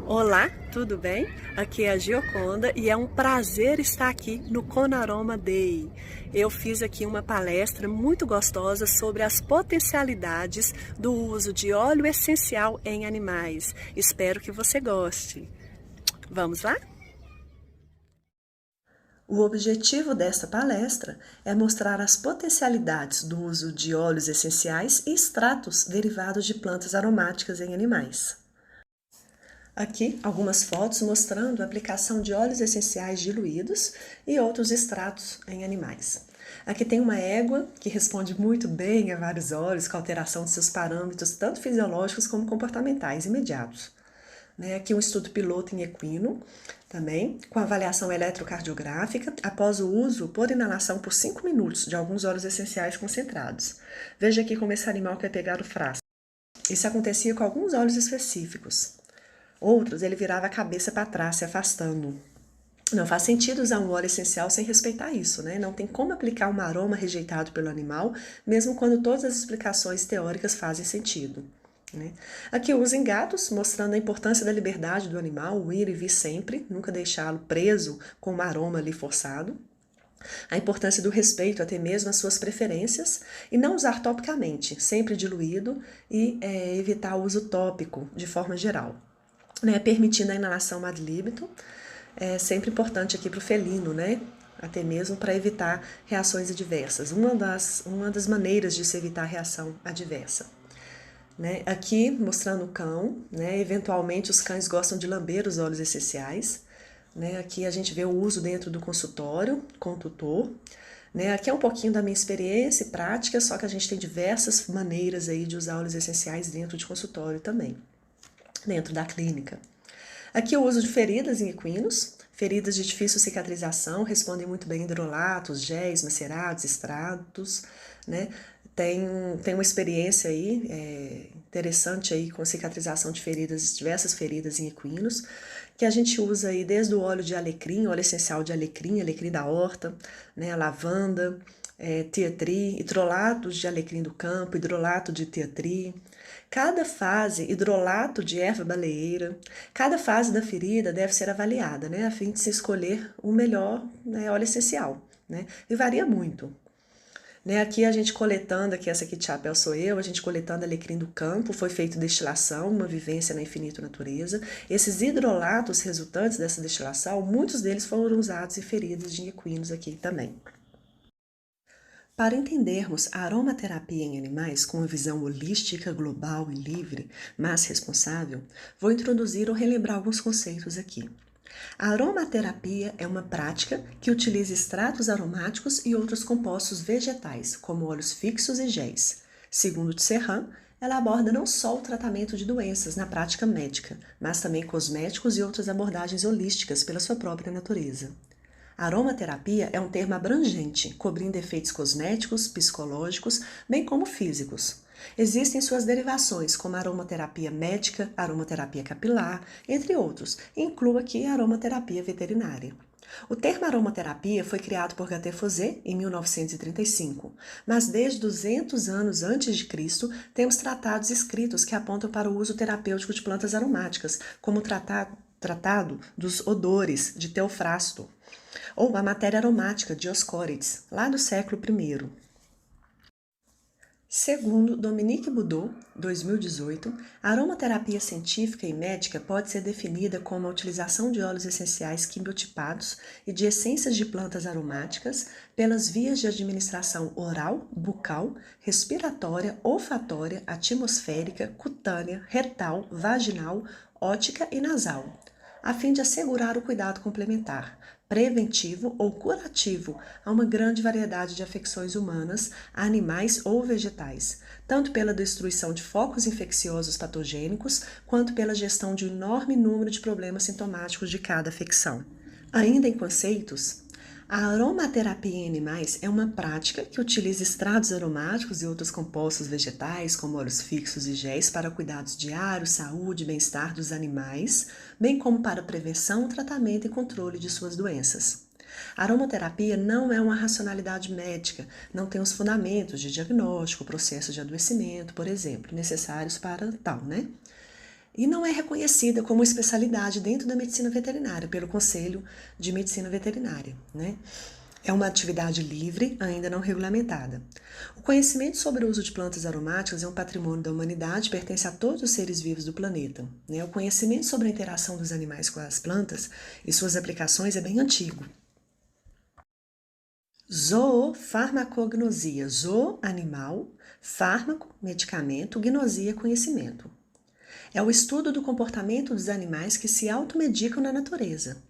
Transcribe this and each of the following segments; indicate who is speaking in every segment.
Speaker 1: Olá, tudo bem? Aqui é a Gioconda e é um prazer estar aqui no Conaroma Day. Eu fiz aqui uma palestra muito gostosa sobre as potencialidades do uso de óleo essencial em animais. Espero que você goste. Vamos lá? O objetivo desta palestra é mostrar as potencialidades do uso de óleos essenciais e extratos derivados de plantas aromáticas em animais. Aqui algumas fotos mostrando a aplicação de óleos essenciais diluídos e outros extratos em animais. Aqui tem uma égua que responde muito bem a vários óleos com alteração de seus parâmetros, tanto fisiológicos como comportamentais imediatos. Aqui um estudo piloto em equino, também, com avaliação eletrocardiográfica, após o uso por inalação por 5 minutos de alguns óleos essenciais concentrados. Veja aqui como esse animal quer pegar o frasco. Isso acontecia com alguns óleos específicos. Outros, ele virava a cabeça para trás, se afastando. Não faz sentido usar um óleo essencial sem respeitar isso, né? Não tem como aplicar um aroma rejeitado pelo animal, mesmo quando todas as explicações teóricas fazem sentido. Aqui o uso em gatos, mostrando a importância da liberdade do animal, o ir e vir sempre, nunca deixá-lo preso com um aroma ali forçado. A importância do respeito até mesmo às suas preferências e não usar topicamente, sempre diluído e evitar o uso tópico de forma geral. Permitindo a inalação ad libitum, é sempre importante aqui para o felino, até mesmo para evitar reações adversas. Uma das maneiras de se evitar a reação adversa. Aqui mostrando o cão, eventualmente os cães gostam de lamber os óleos essenciais. Aqui a gente vê o uso dentro do consultório com o tutor. Aqui é um pouquinho da minha experiência e prática, só que a gente tem diversas maneiras aí de usar óleos essenciais dentro de consultório também, dentro da clínica. Aqui o uso de feridas em equinos, feridas de difícil cicatrização, respondem muito bem hidrolatos, géis, macerados, extratos, Tem uma experiência aí interessante aí com cicatrização de feridas, diversas feridas em equinos, que a gente usa aí desde o óleo de alecrim, óleo essencial de alecrim, alecrim da horta, a lavanda, tea tree, hidrolatos de alecrim do campo, hidrolato de tea tree. Cada fase, hidrolato de erva baleeira, cada fase da ferida deve ser avaliada, a fim de se escolher o melhor óleo essencial, e varia muito. Aqui a gente coletando, aqui essa aqui de chapéu sou eu, a gente coletando alecrim do campo, foi feita destilação, uma vivência na infinita natureza. Esses hidrolatos resultantes dessa destilação, muitos deles foram usados em feridas de equinos aqui também. Para entendermos a aromaterapia em animais com uma visão holística, global e livre, mas responsável, vou introduzir ou relembrar alguns conceitos aqui. A aromaterapia é uma prática que utiliza extratos aromáticos e outros compostos vegetais, como óleos fixos e géis. Segundo Tserran, ela aborda não só o tratamento de doenças na prática médica, mas também cosméticos e outras abordagens holísticas pela sua própria natureza. A aromaterapia é um termo abrangente, cobrindo efeitos cosméticos, psicológicos, bem como físicos. Existem suas derivações, como a aromaterapia médica, aromaterapia capilar, entre outros, e incluo aqui a aromaterapia veterinária. O termo aromaterapia foi criado por Gattefossé em 1935, mas desde 200 anos antes de Cristo temos tratados escritos que apontam para o uso terapêutico de plantas aromáticas, como o Tratado dos Odores de Teofrasto, ou a matéria aromática de Dioscórides, lá do século I. Segundo Dominique Boudot, 2018, a aromaterapia científica e médica pode ser definida como a utilização de óleos essenciais quimiotipados e de essências de plantas aromáticas pelas vias de administração oral, bucal, respiratória, olfatória, atmosférica, cutânea, retal, vaginal, ótica e nasal, a fim de assegurar o cuidado complementar, preventivo ou curativo a uma grande variedade de afecções humanas, animais ou vegetais, tanto pela destruição de focos infecciosos patogênicos, quanto pela gestão de um enorme número de problemas sintomáticos de cada afecção. Ainda em conceitos, a aromaterapia em animais é uma prática que utiliza extratos aromáticos e outros compostos vegetais, como óleos fixos e géis, para cuidados diários, saúde e bem-estar dos animais, bem como para prevenção, tratamento e controle de suas doenças. A aromaterapia não é uma racionalidade médica, não tem os fundamentos de diagnóstico, processo de adoecimento, por exemplo, necessários para tal, e não é reconhecida como especialidade dentro da medicina veterinária, pelo Conselho de Medicina Veterinária, né? É uma atividade livre, ainda não regulamentada. O conhecimento sobre o uso de plantas aromáticas é um patrimônio da humanidade, pertence a todos os seres vivos do planeta, né? O conhecimento sobre a interação dos animais com as plantas e suas aplicações é bem antigo. Zoofarmacognosia. Zoo, animal, fármaco, medicamento, gnosia, conhecimento. É o estudo do comportamento dos animais que se automedicam na natureza.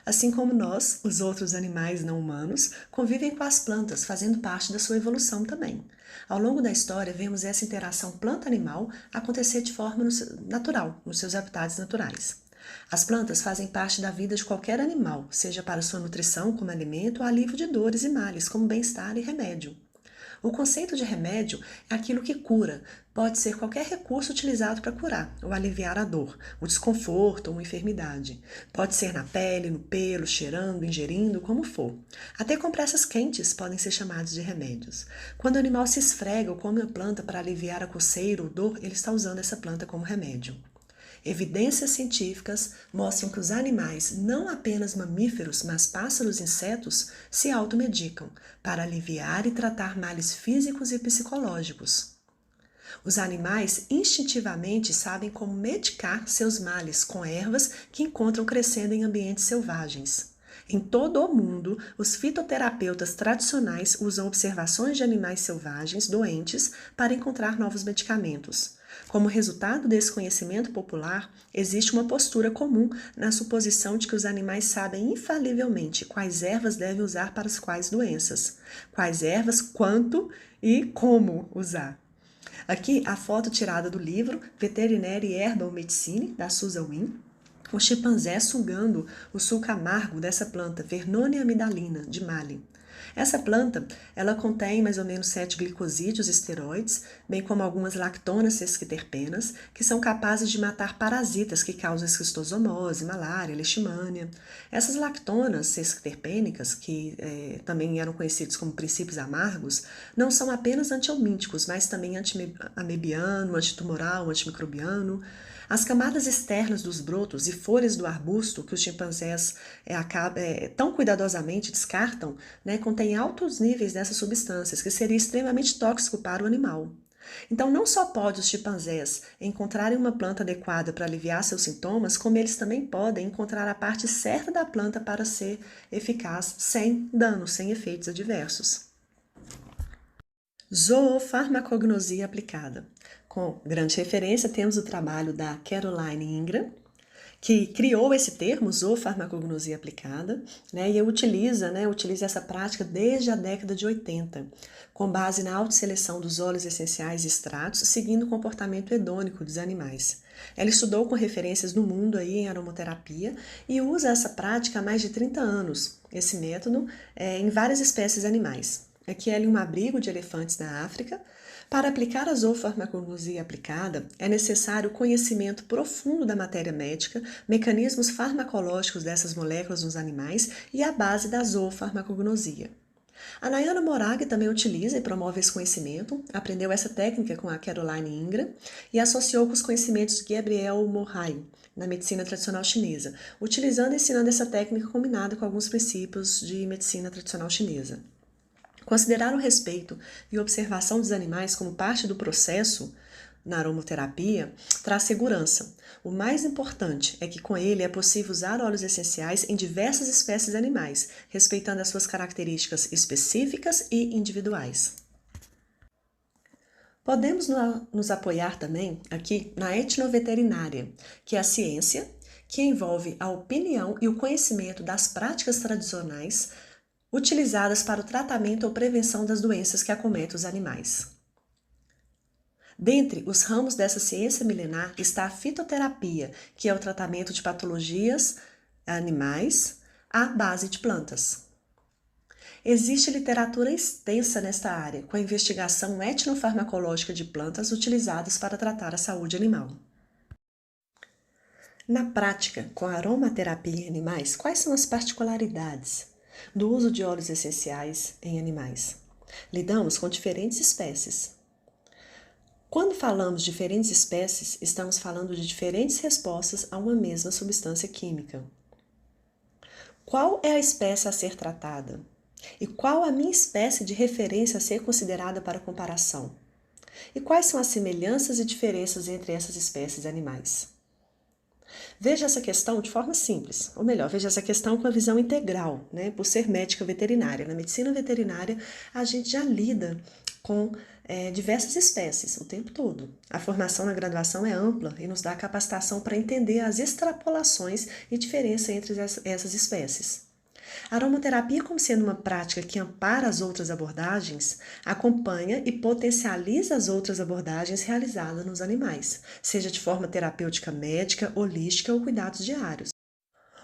Speaker 1: Assim como nós, os outros animais não humanos, convivem com as plantas, fazendo parte da sua evolução também. Ao longo da história, vemos essa interação planta-animal acontecer de forma natural, nos seus habitats naturais. As plantas fazem parte da vida de qualquer animal, seja para sua nutrição como alimento ou alívio de dores e males, como bem-estar e remédio. O conceito de remédio é aquilo que cura. Pode ser qualquer recurso utilizado para curar ou aliviar a dor, o desconforto ou uma enfermidade. Pode ser na pele, no pelo, cheirando, ingerindo, como for. Até compressas quentes podem ser chamadas de remédios. Quando o animal se esfrega ou come a planta para aliviar a coceira ou dor, ele está usando essa planta como remédio. Evidências científicas mostram que os animais, não apenas mamíferos, mas pássaros e insetos, se automedicam para aliviar e tratar males físicos e psicológicos. Os animais instintivamente sabem como medicar seus males com ervas que encontram crescendo em ambientes selvagens. Em todo o mundo, os fitoterapeutas tradicionais usam observações de animais selvagens doentes para encontrar novos medicamentos. Como resultado desse conhecimento popular, existe uma postura comum na suposição de que os animais sabem infalivelmente quais ervas devem usar para as quais doenças, quais ervas, quanto e como usar. Aqui a foto tirada do livro Veterinary Herbal Medicine, da Susan Wynne, o chimpanzé sugando o suco amargo dessa planta, Vernonia amidalina, de Mali. Essa planta, ela contém mais ou menos 7 glicosídeos esteroides, bem como algumas lactonas sesquiterpenas, que são capazes de matar parasitas que causam esquistosomose, malária, leishmania. Essas lactonas sesquiterpênicas, que também eram conhecidos como princípios amargos, não são apenas antihelmínticos, mas também antiamebiano, antitumoral, antimicrobiano. As camadas externas dos brotos e folhas do arbusto que os chimpanzés tão cuidadosamente descartam, né, contêm altos níveis dessas substâncias, que seria extremamente tóxico para o animal. Então, não só pode os chimpanzés encontrarem uma planta adequada para aliviar seus sintomas, como eles também podem encontrar a parte certa da planta para ser eficaz sem dano, sem efeitos adversos. Zoofarmacognosia aplicada. Com grande referência, temos o trabalho da Caroline Ingram, que criou esse termo, zoofarmacognosia aplicada, né, e utiliza essa prática desde a década de 80, com base na autosseleção dos óleos essenciais e extratos, seguindo o comportamento hedônico dos animais. Ela estudou com referências no mundo aí em aromaterapia e usa essa prática há mais de 30 anos, esse método, em várias espécies animais. Aqui é um abrigo de elefantes na África. Para aplicar a zoofarmacologia aplicada, é necessário conhecimento profundo da matéria médica, mecanismos farmacológicos dessas moléculas nos animais e a base da zoofarmacognosia. A Nayana Morag também utiliza e promove esse conhecimento, aprendeu essa técnica com a Caroline Ingram e associou com os conhecimentos de Gabriel Morai, na medicina tradicional chinesa, utilizando e ensinando essa técnica combinada com alguns princípios de medicina tradicional chinesa. Considerar o respeito e observação dos animais como parte do processo na aromaterapia traz segurança. O mais importante é que com ele é possível usar óleos essenciais em diversas espécies animais, respeitando as suas características específicas e individuais. Podemos nos apoiar também aqui na etnoveterinária, que é a ciência que envolve a opinião e o conhecimento das práticas tradicionais utilizadas para o tratamento ou prevenção das doenças que acometem os animais. Dentre os ramos dessa ciência milenar está a fitoterapia, que é o tratamento de patologias animais à base de plantas. Existe literatura extensa nesta área, com a investigação etnofarmacológica de plantas utilizadas para tratar a saúde animal. Na prática, com a aromaterapia em animais, quais são as particularidades do uso de óleos essenciais em animais? Lidamos com diferentes espécies. Quando falamos de diferentes espécies, estamos falando de diferentes respostas a uma mesma substância química. Qual é a espécie a ser tratada? E qual a minha espécie de referência a ser considerada para comparação? E quais são as semelhanças e diferenças entre essas espécies animais? Veja essa questão de forma simples, ou melhor, veja essa questão com a visão integral, né? Por ser médica veterinária. Na medicina veterinária, a gente já lida com diversas espécies o tempo todo. A formação na graduação é ampla e nos dá capacitação para entender as extrapolações e diferença entre essas espécies. A aromaterapia, como sendo uma prática que ampara as outras abordagens, acompanha e potencializa as outras abordagens realizadas nos animais, seja de forma terapêutica médica, holística ou cuidados diários.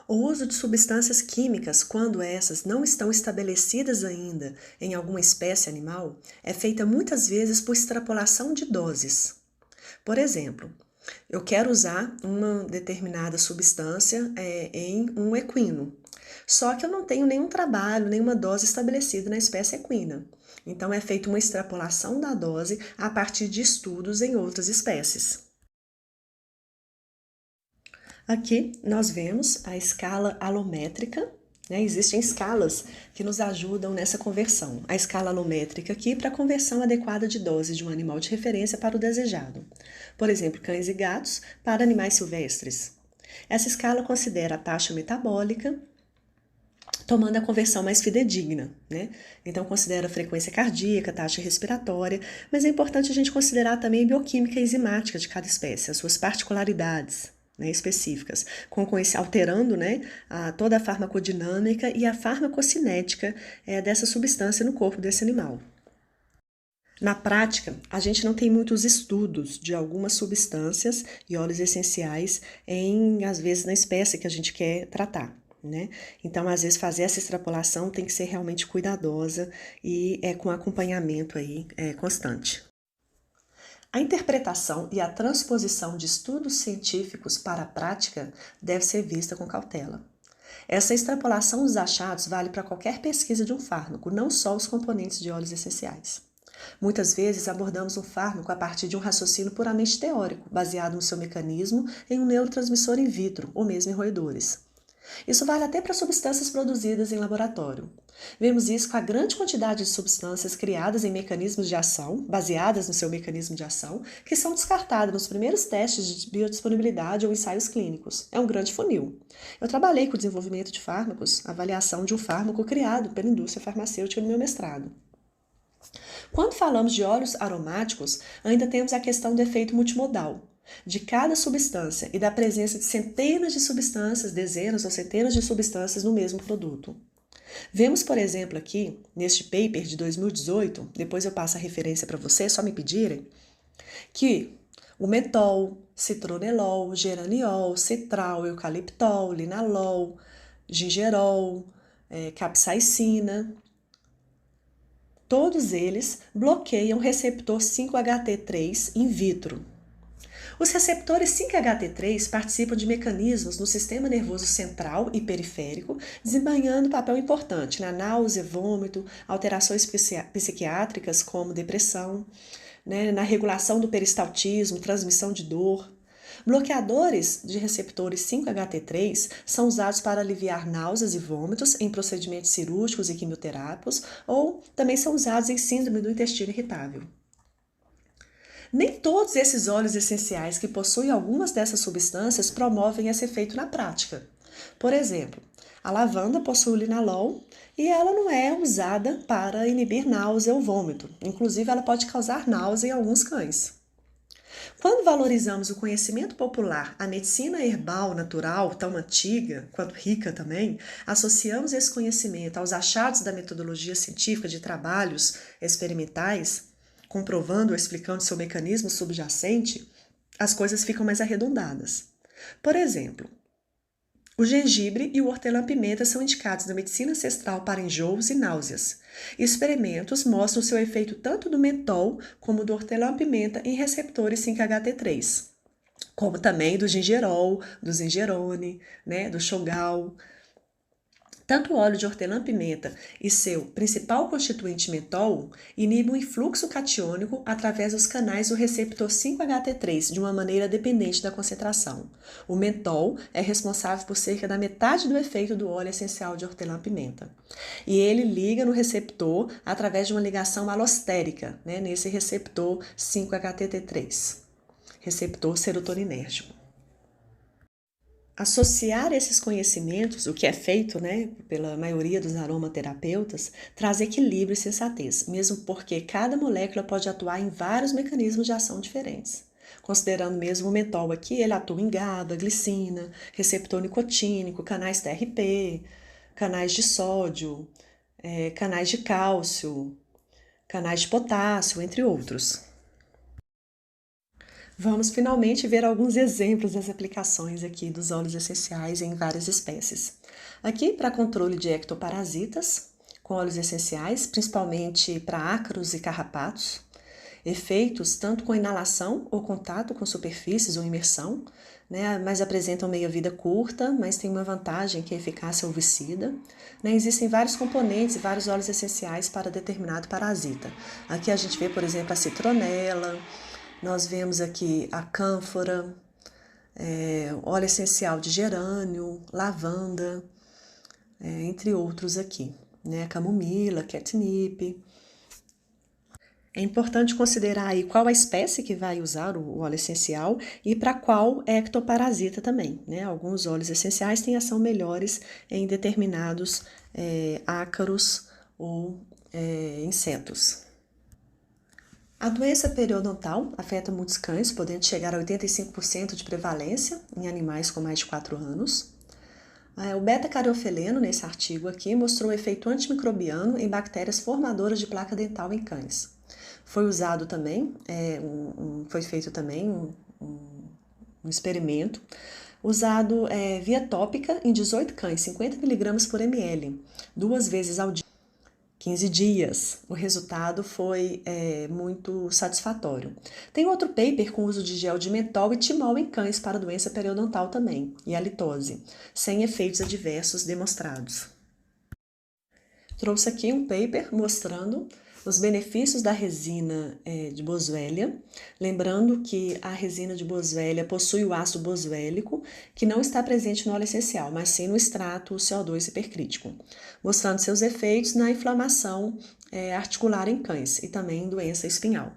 Speaker 1: O uso de substâncias químicas, quando essas não estão estabelecidas ainda em alguma espécie animal, é feita muitas vezes por extrapolação de doses. Por exemplo, eu quero usar uma determinada substância em um equino, só que eu não tenho nenhum trabalho, nenhuma dose estabelecida na espécie equina. Então, é feita uma extrapolação da dose a partir de estudos em outras espécies. Aqui nós vemos a escala alométrica, né? Existem escalas que nos ajudam nessa conversão. A escala alométrica aqui para a conversão adequada de dose de um animal de referência para o desejado. Por exemplo, cães e gatos para animais silvestres. Essa escala considera a taxa metabólica, tomando a conversão mais fidedigna, né? Então, considera a frequência cardíaca, taxa respiratória, mas é importante a gente considerar também a bioquímica enzimática de cada espécie, as suas particularidades, né, específicas, alterando, né, toda a farmacodinâmica e a farmacocinética dessa substância no corpo desse animal. Na prática, a gente não tem muitos estudos de algumas substâncias e óleos essenciais às vezes, na espécie que a gente quer tratar. Né? Então, às vezes, fazer essa extrapolação tem que ser realmente cuidadosa e com acompanhamento aí, constante. A interpretação e a transposição de estudos científicos para a prática deve ser vista com cautela. Essa extrapolação dos achados vale para qualquer pesquisa de um fármaco, não só os componentes de óleos essenciais. Muitas vezes abordamos um fármaco a partir de um raciocínio puramente teórico, baseado no seu mecanismo em um neurotransmissor in vitro ou mesmo em roedores. Isso vale até para substâncias produzidas em laboratório. Vemos isso com a grande quantidade de substâncias criadas em mecanismos de ação, baseadas no seu mecanismo de ação, que são descartadas nos primeiros testes de biodisponibilidade ou ensaios clínicos. É um grande funil. Eu trabalhei com o desenvolvimento de fármacos, avaliação de um fármaco criado pela indústria farmacêutica no meu mestrado. Quando falamos de óleos aromáticos, ainda temos a questão do efeito multimodal de cada substância e da presença de centenas de substâncias, dezenas ou centenas de substâncias no mesmo produto. Vemos, por exemplo, aqui, neste paper de 2018, depois eu passo a referência para vocês, só me pedirem, que o mentol, citronelol, geraniol, citral, eucaliptol, linalol, gingerol, capsaicina, todos eles bloqueiam o receptor 5-HT3 in vitro. Os receptores 5-HT3 participam de mecanismos no sistema nervoso central e periférico, desempenhando papel importante na náusea, vômito, alterações psiquiátricas como depressão, né, na regulação do peristaltismo, transmissão de dor. Bloqueadores de receptores 5-HT3 são usados para aliviar náuseas e vômitos em procedimentos cirúrgicos e quimioterápicos ou também são usados em síndrome do intestino irritável. Nem todos esses óleos essenciais que possuem algumas dessas substâncias promovem esse efeito na prática. Por exemplo, a lavanda possui o linalol e ela não é usada para inibir náusea ou vômito. Inclusive, ela pode causar náusea em alguns cães. Quando valorizamos o conhecimento popular, a medicina herbal natural, tão antiga quanto rica também, associamos esse conhecimento aos achados da metodologia científica de trabalhos experimentais, comprovando ou explicando seu mecanismo subjacente, as coisas ficam mais arredondadas. Por exemplo, o gengibre e o hortelã-pimenta são indicados na medicina ancestral para enjoos e náuseas. Experimentos mostram seu efeito tanto do mentol como do hortelã-pimenta em receptores 5-HT3, como também do gingerol, do zingerone, né, do shogal. Tanto o óleo de hortelã-pimenta e seu principal constituinte mentol inibem o influxo catiônico através dos canais do receptor 5-HT3 de uma maneira dependente da concentração. O mentol é responsável por cerca da metade do efeito do óleo essencial de hortelã-pimenta. E ele liga no receptor através de uma ligação alostérica, nesse receptor 5-HT3, receptor serotoninérgico. Associar esses conhecimentos, o que é feito pela maioria dos aromaterapeutas, traz equilíbrio e sensatez, mesmo porque cada molécula pode atuar em vários mecanismos de ação diferentes. Considerando mesmo o mentol aqui, ele atua em GABA, glicina, receptor nicotínico, canais TRP, canais de sódio, canais de cálcio, canais de potássio, entre outros. Vamos finalmente ver alguns exemplos das aplicações aqui dos óleos essenciais em várias espécies. Aqui para controle de ectoparasitas, com óleos essenciais, principalmente para ácaros e carrapatos. Efeitos tanto com inalação ou contato com superfícies ou imersão, mas apresentam meia-vida curta, mas tem uma vantagem que é a eficácia oovicida. Existem vários componentes e vários óleos essenciais para determinado parasita. Aqui a gente vê, por exemplo, a citronela. Nós vemos aqui a cânfora, óleo essencial de gerânio, lavanda, entre outros aqui, camomila, catnip. É importante considerar aí qual a espécie que vai usar o óleo essencial e para qual ectoparasita também, Alguns óleos essenciais têm ação melhores em determinados ácaros ou insetos. A doença periodontal afeta muitos cães, podendo chegar a 85% de prevalência em animais com mais de 4 anos. O beta-cariofeleno, nesse artigo aqui, mostrou um efeito antimicrobiano em bactérias formadoras de placa dental em cães. Foi usado também, foi feito também um experimento, usado via tópica em 18 cães, 50 mg por ml, 2 vezes ao dia. 15 dias. O resultado foi muito satisfatório. Tem outro paper com uso de gel de mentol e timol em cães para doença periodontal também, e halitose, sem efeitos adversos demonstrados. Trouxe aqui um paper mostrando os benefícios da resina de boswellia, lembrando que a resina de boswellia possui o ácido boswélico, que não está presente no óleo essencial, mas sim no extrato CO2 hipercrítico, mostrando seus efeitos na inflamação articular em cães e também em doença espinhal.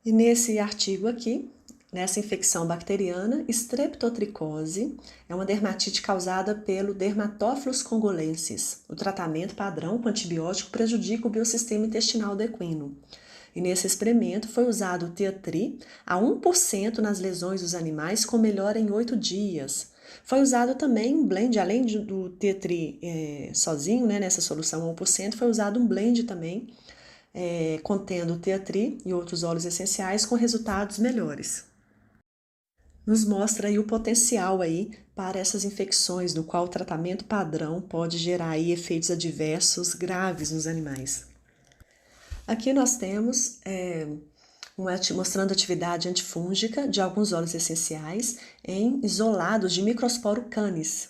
Speaker 1: E nesse artigo aqui, nessa infecção bacteriana, streptotricose é uma dermatite causada pelo Dermatófilos congolensis. O tratamento padrão com antibiótico prejudica o biossistema intestinal do equino. E nesse experimento foi usado o Teatri a 1% nas lesões dos animais com melhora em 8 dias. Foi usado também um blend, além do Teatri sozinho, nessa solução a 1%, foi usado um blend também, contendo o Teatri e outros óleos essenciais com resultados melhores. Nos mostra aí o potencial aí para essas infecções, no qual o tratamento padrão pode gerar aí efeitos adversos graves nos animais. Aqui nós temos mostrando atividade antifúngica de alguns óleos essenciais em isolados de Microsporo canis,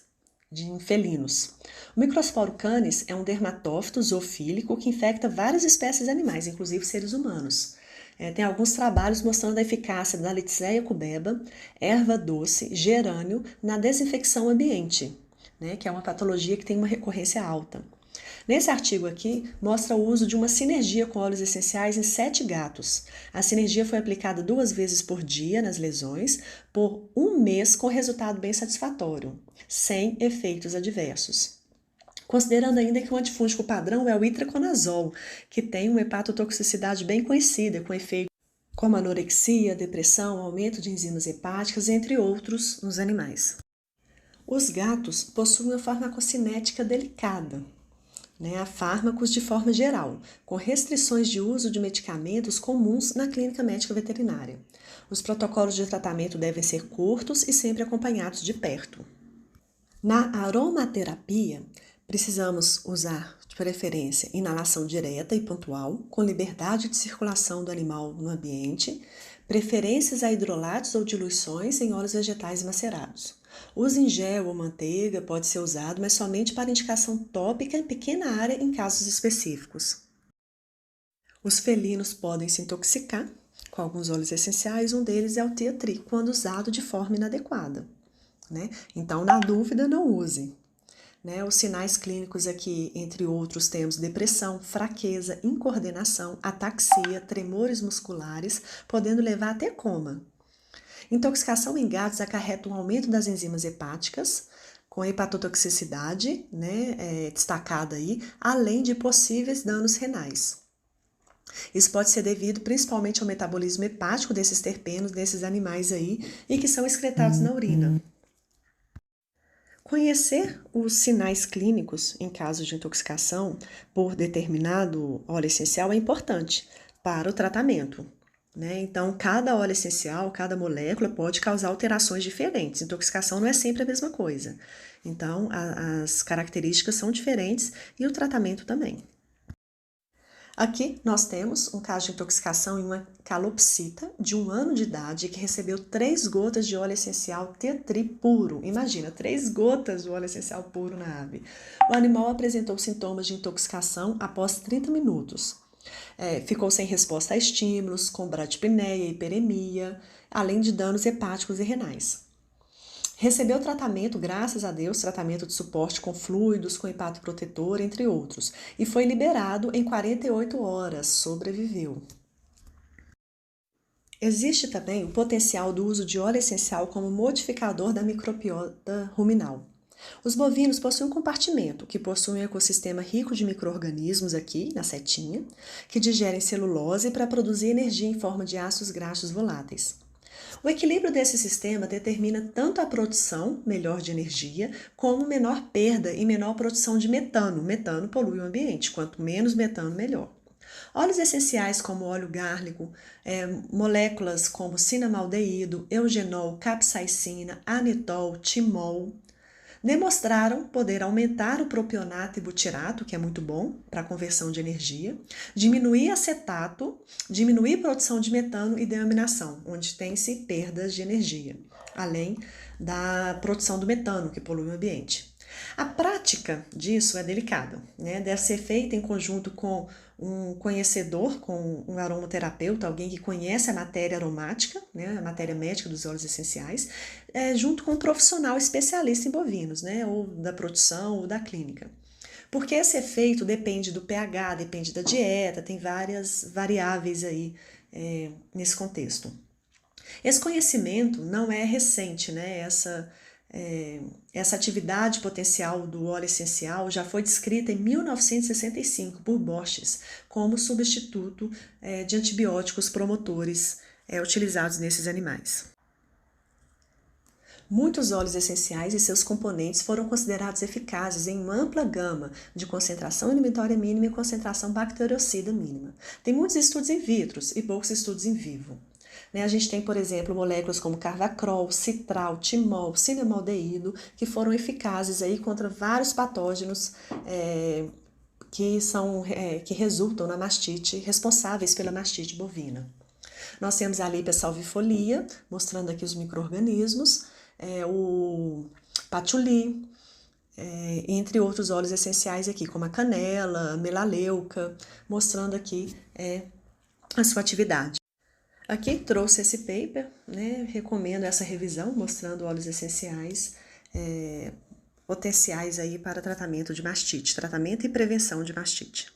Speaker 1: de felinos. O Microsporo canis é um dermatófito zoofílico que infecta várias espécies animais, inclusive seres humanos. Tem alguns trabalhos mostrando a eficácia da Litzéia cubeba, erva doce, gerânio, na desinfecção ambiente, que é uma patologia que tem uma recorrência alta. Nesse artigo aqui, mostra o uso de uma sinergia com óleos essenciais em 7 gatos. A sinergia foi aplicada 2 vezes por dia nas lesões, por 1 mês com resultado bem satisfatório, sem efeitos adversos. Considerando ainda que o antifúngico padrão é o itraconazol, que tem uma hepatotoxicidade bem conhecida, com efeitos como anorexia, depressão, aumento de enzimas hepáticas, entre outros, nos animais. Os gatos possuem uma farmacocinética delicada, a fármacos de forma geral, com restrições de uso de medicamentos comuns na clínica médica veterinária. Os protocolos de tratamento devem ser curtos e sempre acompanhados de perto. Na aromaterapia, precisamos usar, de preferência, inalação direta e pontual, com liberdade de circulação do animal no ambiente, preferências a hidrolatos ou diluições em óleos vegetais macerados. Uso em gel ou manteiga pode ser usado, mas somente para indicação tópica em pequena área em casos específicos. Os felinos podem se intoxicar com alguns óleos essenciais, um deles é o tea tree, quando usado de forma inadequada, né? Então, na dúvida, não use. Né? Os sinais clínicos aqui, entre outros, temos depressão, fraqueza, incoordenação, ataxia, tremores musculares, podendo levar até coma. Intoxicação em gases acarreta um aumento das enzimas hepáticas, com hepatotoxicidade, né, destacada aí, além de possíveis danos renais. Isso pode ser devido principalmente ao metabolismo hepático desses terpenos, desses animais aí, e que são excretados na urina. Conhecer os sinais clínicos em caso de intoxicação por determinado óleo essencial é importante para o tratamento, né? Então, cada óleo essencial, cada molécula pode causar alterações diferentes. Intoxicação não é sempre a mesma coisa. Então, as características são diferentes e o tratamento também. Aqui nós temos um caso de intoxicação em uma calopsita de 1 ano de idade que recebeu 3 gotas de óleo essencial tea tree puro. Imagina, 3 gotas de óleo essencial puro na ave. O animal apresentou sintomas de intoxicação após 30 minutos. Ficou sem resposta a estímulos, com bradipneia e hiperemia, além de danos hepáticos e renais. Recebeu tratamento, graças a Deus, tratamento de suporte com fluidos, com hepatoprotetor, entre outros, e foi liberado em 48 horas, sobreviveu. Existe também o potencial do uso de óleo essencial como modificador da microbiota ruminal. Os bovinos possuem um compartimento que possui um ecossistema rico de micro-organismos aqui, na setinha, que digerem celulose para produzir energia em forma de ácidos graxos voláteis. O equilíbrio desse sistema determina tanto a produção melhor de energia, como menor perda e menor produção de metano. Metano polui o ambiente, quanto menos metano, melhor. Óleos essenciais como óleo gárlico, moléculas como cinnamaldeído, eugenol, capsaicina, anitol, timol, demonstraram poder aumentar o propionato e butirato, que é muito bom para a conversão de energia, diminuir acetato, diminuir a produção de metano e deaminação, onde tem-se perdas de energia, além da produção do metano, que polui o ambiente. A prática disso é delicada, né? Deve ser feita em conjunto com um conhecedor, com um aromaterapeuta, alguém que conhece a matéria aromática, né? A matéria médica dos óleos essenciais, junto com um profissional especialista em bovinos, né? Ou da produção ou da clínica. Porque esse efeito depende do pH, depende da dieta, tem várias variáveis aí nesse contexto. Esse conhecimento não é recente, né? Essa atividade potencial do óleo essencial já foi descrita em 1965 por Borges como substituto de antibióticos promotores utilizados nesses animais. Muitos óleos essenciais e seus componentes foram considerados eficazes em uma ampla gama de concentração inibitória mínima e concentração bacteriocida mínima. Tem muitos estudos in vitro e poucos estudos in vivo. A gente tem, por exemplo, moléculas como carvacrol, citral, timol, cinnamaldeído, que foram eficazes aí contra vários patógenos que resultam na mastite, responsáveis pela mastite bovina. Nós temos a Lípia salvifolia, mostrando aqui os micro-organismos, o patchouli, entre outros óleos essenciais aqui, como a canela, a melaleuca, mostrando aqui a sua atividade. Aqui trouxe esse paper, né? Recomendo essa revisão, mostrando óleos essenciais potenciais aí para tratamento de mastite, tratamento e prevenção de mastite.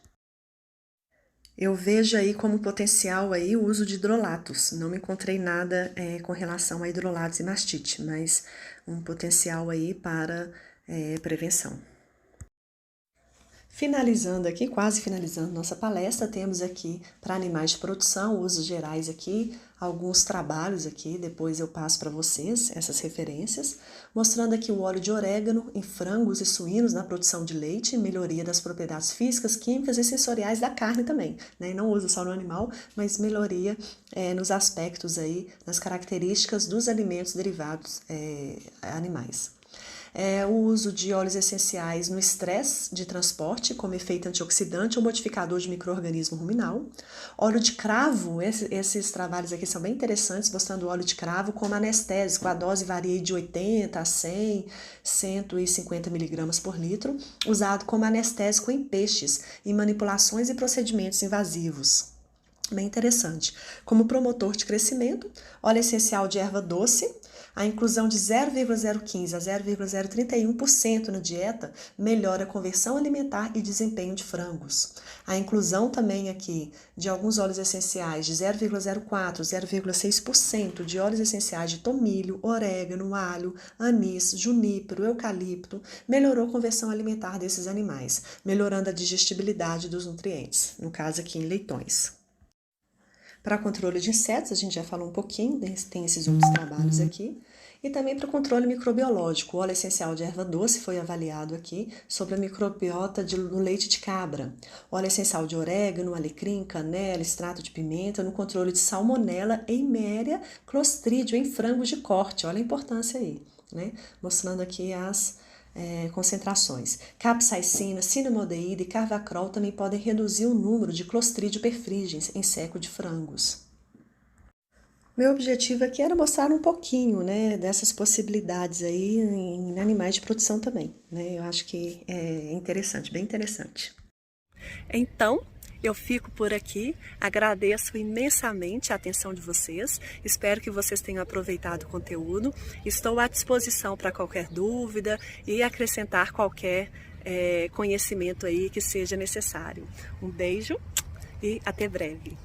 Speaker 1: Eu vejo aí como potencial aí o uso de hidrolatos. Não encontrei nada com relação a hidrolatos e mastite, mas um potencial aí para prevenção. Finalizando aqui, quase finalizando nossa palestra, temos aqui para animais de produção, usos gerais aqui, alguns trabalhos aqui, depois eu passo para vocês essas referências, mostrando aqui o óleo de orégano em frangos e suínos na produção de leite, melhoria das propriedades físicas, químicas e sensoriais da carne também, né? Não usa só no animal, mas melhoria nos aspectos aí, nas características dos alimentos derivados animais. o uso de óleos essenciais no estresse de transporte, como efeito antioxidante ou modificador de micro-organismo ruminal. Óleo de cravo, esses trabalhos aqui são bem interessantes, mostrando o óleo de cravo como anestésico. A dose varia de 80 a 100, 150 miligramas por litro, usado como anestésico em peixes, em manipulações e procedimentos invasivos. Bem interessante. Como promotor de crescimento, óleo essencial de erva doce, a inclusão de 0,015 a 0,031% na dieta melhora a conversão alimentar e desempenho de frangos. A inclusão também aqui de alguns óleos essenciais de 0,04 a 0,6% de óleos essenciais de tomilho, orégano, alho, anis, junípero, eucalipto melhorou a conversão alimentar desses animais, melhorando a digestibilidade dos nutrientes, no caso aqui em leitões. Para controle de insetos, a gente já falou um pouquinho, tem esses outros trabalhos aqui. E também para o controle microbiológico, o óleo essencial de erva doce foi avaliado aqui sobre a microbiota no leite de cabra. O óleo essencial de orégano, alecrim, canela, extrato de pimenta no controle de salmonela, eiméria, clostridio em frangos de corte. Olha a importância aí, né? Mostrando aqui as concentrações. Capsaicina, cinnamaldeído e carvacrol também podem reduzir o número de Clostridio perfringens em seco de frangos. Meu objetivo aqui era mostrar um pouquinho, né, dessas possibilidades aí em animais de produção também, né? Eu acho que é interessante, bem interessante. Então, eu fico por aqui, agradeço imensamente a atenção de vocês, espero que vocês tenham aproveitado o conteúdo, estou à disposição para qualquer dúvida e acrescentar qualquer conhecimento aí que seja necessário. Um beijo e até breve.